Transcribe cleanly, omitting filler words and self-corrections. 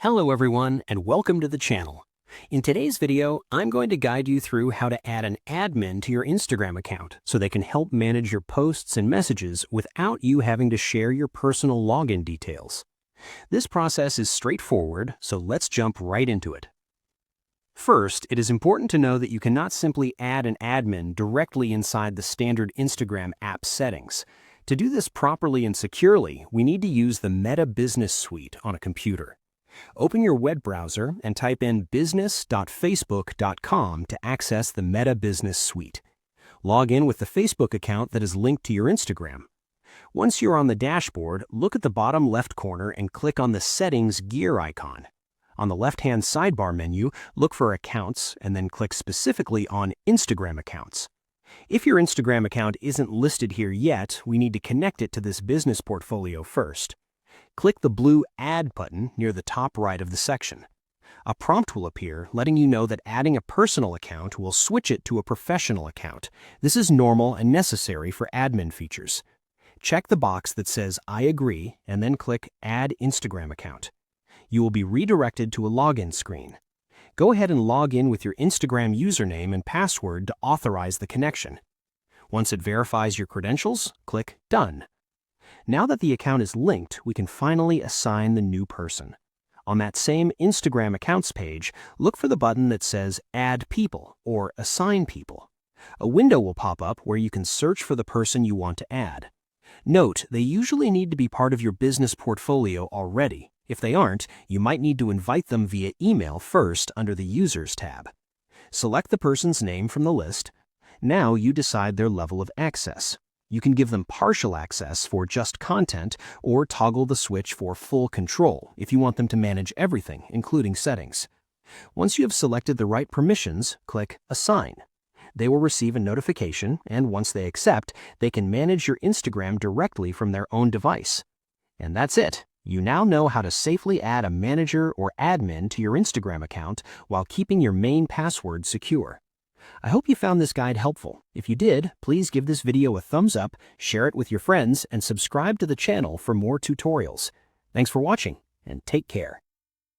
Hello everyone and welcome to the channel. In today's video, I'm going to guide you through how to add an admin to your Instagram account so they can help manage your posts and messages without you having to share your personal login details. This process is straightforward, so let's jump right into it. First, it is important to know that you cannot simply add an admin directly inside the standard Instagram app settings. To do this properly and securely, we need to use the Meta Business Suite on a computer. Open your web browser and type in business.facebook.com to access the Meta Business Suite. Log in with the Facebook account that is linked to your Instagram. Once you're on the dashboard, look at the bottom left corner and click on the Settings gear icon. On the left-hand sidebar menu, look for Accounts and then click specifically on Instagram Accounts. If your Instagram account isn't listed here yet, we need to connect it to this business portfolio first. Click the blue Add button near the top right of the section. A prompt will appear letting you know that adding a personal account will switch it to a professional account. This is normal and necessary for admin features. Check the box that says I agree and then click Add Instagram Account. You will be redirected to a login screen. Go ahead and log in with your Instagram username and password to authorize the connection. Once it verifies your credentials, click Done. Now that the account is linked, we can finally assign the new person. On that same Instagram Accounts page, look for the button that says Add People or Assign People. A window will pop up where you can search for the person you want to add. Note, they usually need to be part of your business portfolio already. If they aren't, you might need to invite them via email first under the Users tab. Select the person's name from the list. Now you decide their level of access. You can give them partial access for just content or toggle the switch for full control if you want them to manage everything, including settings. Once you have selected the right permissions, click Assign. They will receive a notification, and once they accept, they can manage your Instagram directly from their own device. And that's it. You now know how to safely add a manager or admin to your Instagram account while keeping your main password secure. I hope you found this guide helpful. If you did, please give this video a thumbs up, share it with your friends, and subscribe to the channel for more tutorials. Thanks for watching, and take care.